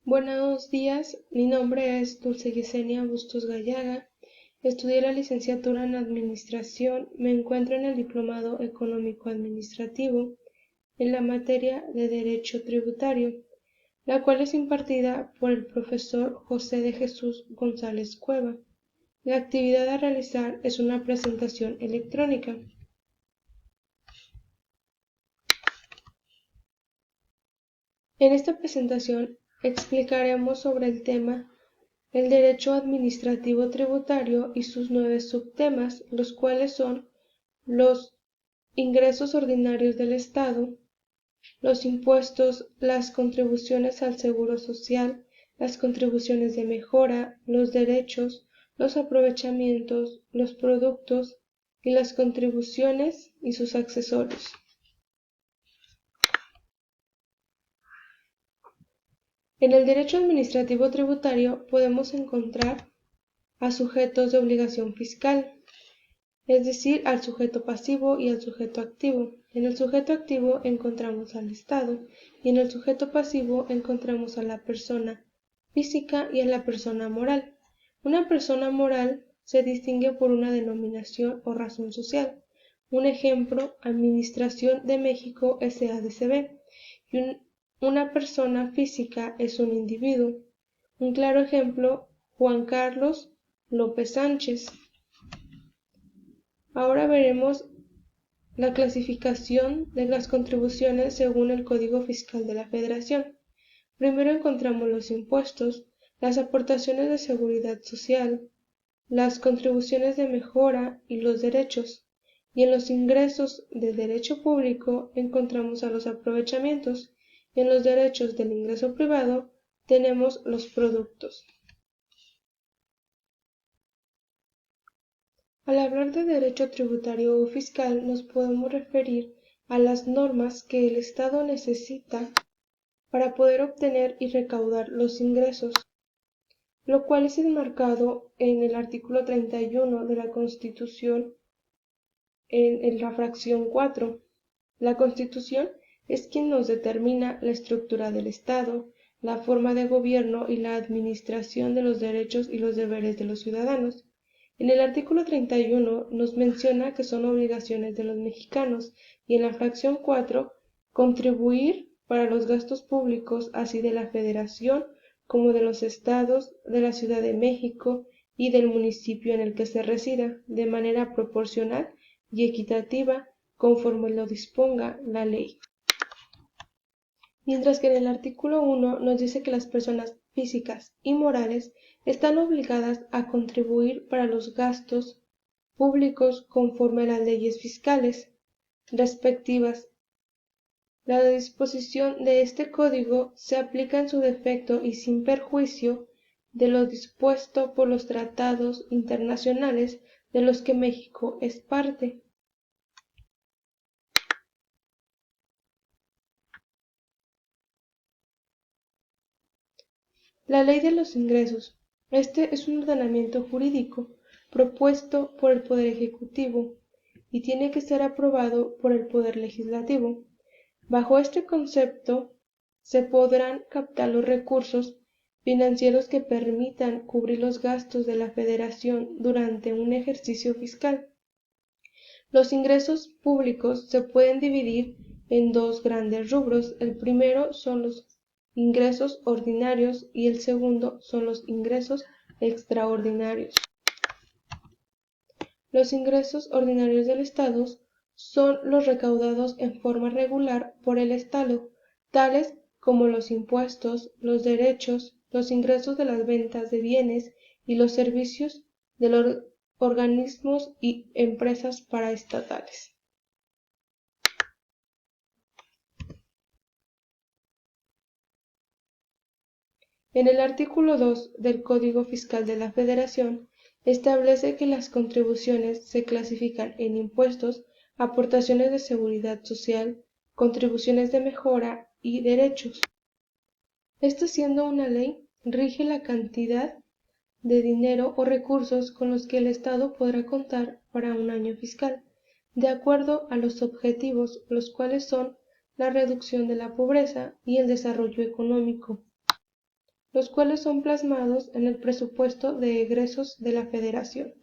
Buenos días, mi nombre es Dulce Yesenia Bustos Gallaga. Estudié la licenciatura en Administración, me encuentro en el Diplomado Económico Administrativo en la materia de Derecho Tributario, la cual es impartida por el profesor José de Jesús González Cueva. La actividad a realizar es una presentación electrónica. En esta presentación explicaremos sobre el tema el derecho administrativo tributario y sus 9 subtemas, los cuales son los ingresos ordinarios del Estado, los impuestos, las contribuciones al seguro social, las contribuciones de mejora, los derechos, los aprovechamientos, los productos y las contribuciones y sus accesorios. En el derecho administrativo tributario podemos encontrar a sujetos de obligación fiscal, es decir, al sujeto pasivo y al sujeto activo. En el sujeto activo encontramos al Estado y en el sujeto pasivo encontramos a la persona física y a la persona moral. Una persona moral se distingue por una denominación o razón social. Un ejemplo, Administración de México S.A.D.C.B. y una persona física es un individuo. Un claro ejemplo, Juan Carlos López Sánchez. Ahora veremos la clasificación de las contribuciones según el Código Fiscal de la Federación. Primero encontramos los impuestos, las aportaciones de seguridad social, las contribuciones de mejora y los derechos. Y en los ingresos de derecho público encontramos a los aprovechamientos. Y en los derechos del ingreso privado tenemos los productos. Al hablar de derecho tributario o fiscal nos podemos referir a las normas que el Estado necesita para poder obtener y recaudar los ingresos, lo cual es enmarcado en el artículo 31 de la Constitución en la fracción 4. La Constitución es quien nos determina la estructura del Estado, la forma de gobierno y la administración de los derechos y los deberes de los ciudadanos. En el artículo 31 nos menciona que son obligaciones de los mexicanos y en la fracción 4 contribuir para los gastos públicos así de la Federación como de los estados, de la Ciudad de México y del municipio en el que se resida, de manera proporcional y equitativa conforme lo disponga la ley. Mientras que en el artículo 1 nos dice que las personas físicas y morales están obligadas a contribuir para los gastos públicos conforme a las leyes fiscales respectivas. La disposición de este código se aplica en su defecto y sin perjuicio de lo dispuesto por los tratados internacionales de los que México es parte. La Ley de los Ingresos. Este es un ordenamiento jurídico propuesto por el Poder Ejecutivo y tiene que ser aprobado por el Poder Legislativo. Bajo este concepto se podrán captar los recursos financieros que permitan cubrir los gastos de la Federación durante un ejercicio fiscal. Los ingresos públicos se pueden dividir en dos grandes rubros. El primero son los ingresos ordinarios y el segundo son los ingresos extraordinarios. Los ingresos ordinarios del Estado son los recaudados en forma regular por el Estado, tales como los impuestos, los derechos, los ingresos de las ventas de bienes y los servicios de los organismos y empresas paraestatales. En el artículo 2 del Código Fiscal de la Federación establece que las contribuciones se clasifican en impuestos, aportaciones de seguridad social, contribuciones de mejora y derechos. Esto siendo una ley, rige la cantidad de dinero o recursos con los que el Estado podrá contar para un año fiscal, de acuerdo a los objetivos, los cuales son la reducción de la pobreza y el desarrollo económico. los cuales son plasmados en el presupuesto de egresos de la Federación.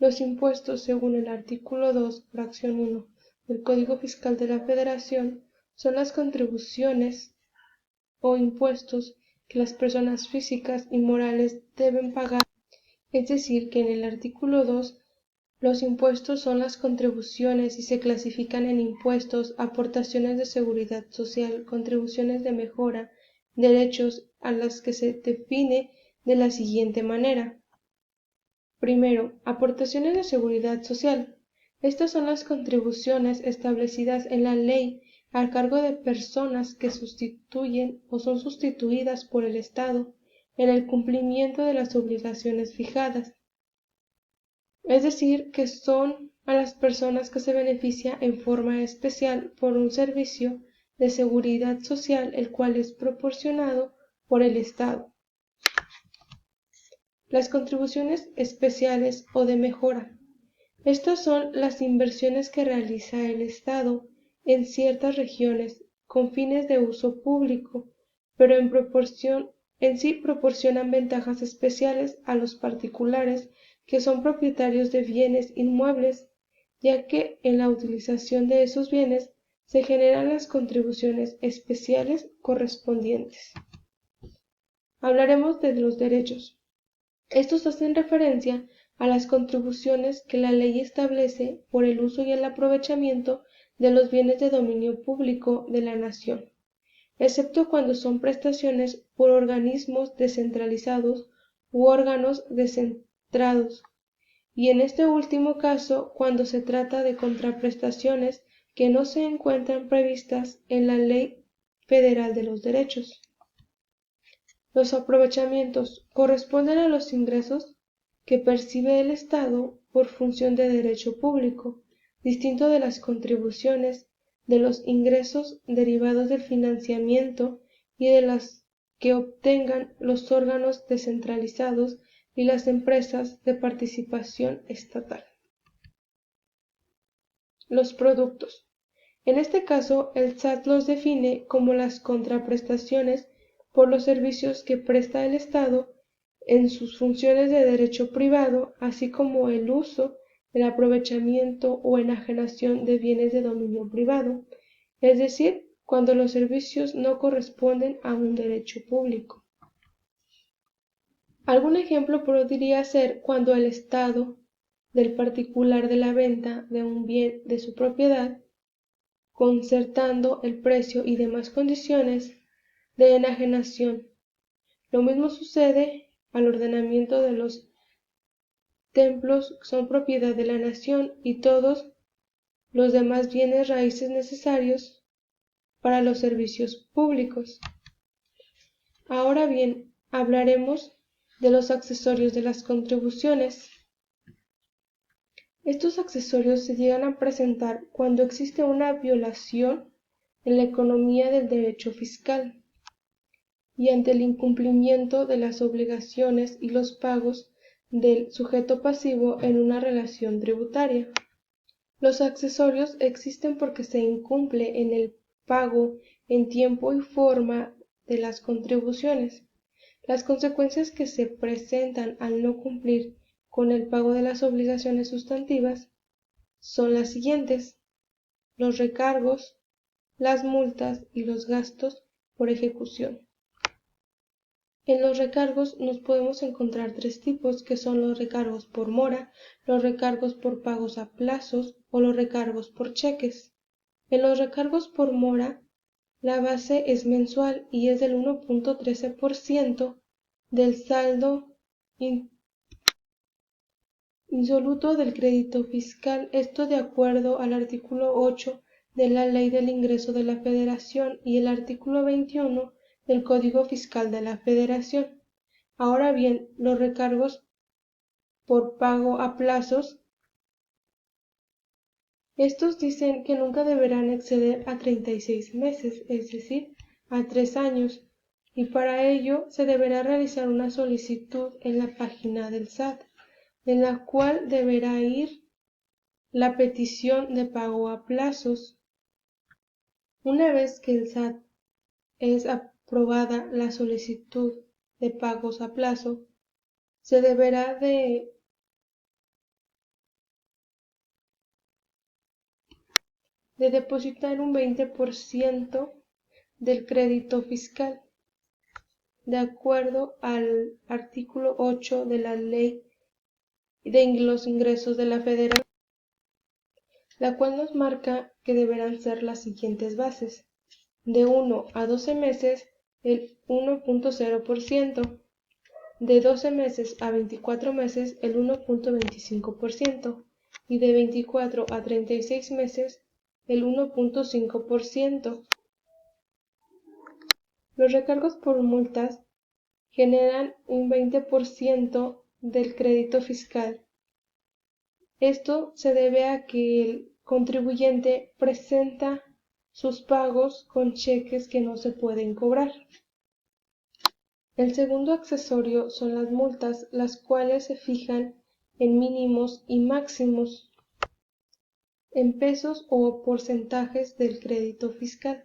Los impuestos, según el artículo 2, fracción 1 del Código Fiscal de la Federación, son las contribuciones o impuestos que las personas físicas y morales deben pagar. Es decir, que en el artículo 2, los impuestos son las contribuciones y se clasifican en impuestos, aportaciones de seguridad social, contribuciones de mejora, derechos, a las que se define de la siguiente manera. Primero, aportaciones de seguridad social. Estas son las contribuciones establecidas en la ley a cargo de personas que sustituyen o son sustituidas por el Estado en el cumplimiento de las obligaciones fijadas. Es decir, que son a las personas que se beneficia en forma especial por un servicio de seguridad social el cual es proporcionado por el Estado. Las contribuciones especiales o de mejora. Estas son las inversiones que realiza el Estado en ciertas regiones con fines de uso público, pero en sí proporcionan ventajas especiales a los particulares que son propietarios de bienes inmuebles, ya que en la utilización de esos bienes se generan las contribuciones especiales correspondientes. Hablaremos de los derechos. Estos hacen referencia a las contribuciones que la ley establece por el uso y el aprovechamiento de los bienes de dominio público de la nación, excepto cuando son prestaciones por organismos descentralizados u órganos descentrados, y en este último caso cuando se trata de contraprestaciones que no se encuentran previstas en la Ley Federal de los Derechos. Los aprovechamientos corresponden a los ingresos que percibe el Estado por función de derecho público, distinto de las contribuciones, de los ingresos derivados del financiamiento y de las que obtengan los órganos descentralizados y las empresas de participación estatal. Los productos. En este caso, el SAT los define como las contraprestaciones por los servicios que presta el Estado en sus funciones de derecho privado, así como el uso, el aprovechamiento o enajenación de bienes de dominio privado, es decir, cuando los servicios no corresponden a un derecho público. Algún ejemplo podría ser cuando el Estado del particular de la venta de un bien de su propiedad, concertando el precio y demás condiciones de enajenación. Lo mismo sucede al ordenamiento de los templos, son propiedad de la nación, y todos los demás bienes raíces necesarios para los servicios públicos. Ahora bien, hablaremos de los accesorios de las contribuciones. Estos accesorios se llegan a presentar cuando existe una violación en la economía del derecho fiscal y ante el incumplimiento de las obligaciones y los pagos del sujeto pasivo en una relación tributaria. Los accesorios existen porque se incumple en el pago en tiempo y forma de las contribuciones. Las consecuencias que se presentan al no cumplir con el pago de las obligaciones sustantivas son las siguientes: los recargos, las multas y los gastos por ejecución. En los recargos nos podemos encontrar tres tipos, que son los recargos por mora, los recargos por pagos a plazos o los recargos por cheques. En los recargos por mora, la base es mensual y es del 1.13% del saldo insoluto del crédito fiscal, esto de acuerdo al artículo 8 de la Ley del Ingreso de la Federación y el artículo 21 del Código Fiscal de la Federación. Ahora bien, los recargos por pago a plazos, estos dicen que nunca deberán exceder a 36 meses, es decir, a 3 años. y para ello se deberá realizar una solicitud en la página del SAT, en la cual deberá ir la petición de pago a plazos. Una vez que el SAT es aprobada la solicitud de pagos a plazo, se deberá de depositar un 20% del crédito fiscal, de acuerdo al artículo 8 de la Ley de los Ingresos de la Federación, la cual nos marca que deberán ser las siguientes bases: de 1 a 12 meses el 1.0%, de 12 meses a 24 meses el 1.25% y de 24 a 36 meses el 1.5%. Los recargos por multas generan un 20% del crédito fiscal. Esto se debe a que el contribuyente presenta sus pagos con cheques que no se pueden cobrar. El segundo accesorio son las multas, las cuales se fijan en mínimos y máximos, en pesos o porcentajes del crédito fiscal.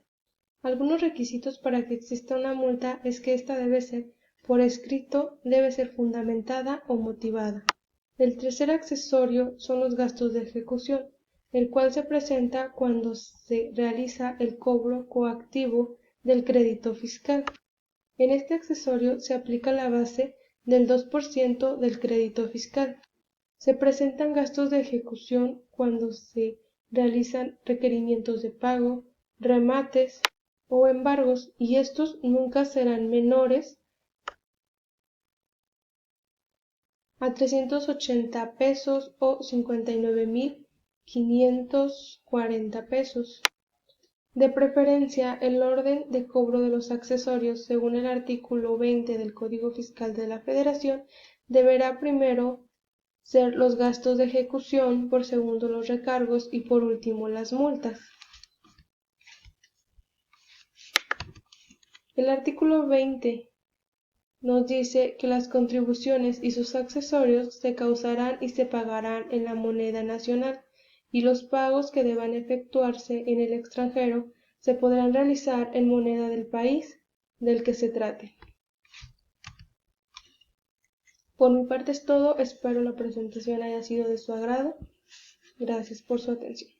Algunos requisitos para que exista una multa es que ésta debe ser por escrito, debe ser fundamentada o motivada. El tercer accesorio son los gastos de ejecución, el cual se presenta cuando se realiza el cobro coactivo del crédito fiscal. En este accesorio se aplica la base del 2% del crédito fiscal. Se presentan gastos de ejecución cuando se realizan requerimientos de pago, remates o embargos, y estos nunca serán menores a 380 pesos o 59.540 pesos. De preferencia, el orden de cobro de los accesorios, según el artículo 20 del Código Fiscal de la Federación, deberá primero ser los gastos de ejecución, por segundo los recargos y por último las multas. El artículo 20 nos dice que las contribuciones y sus accesorios se causarán y se pagarán en la moneda nacional, y los pagos que deban efectuarse en el extranjero se podrán realizar en moneda del país del que se trate. Por mi parte es todo, espero la presentación haya sido de su agrado. Gracias por su atención.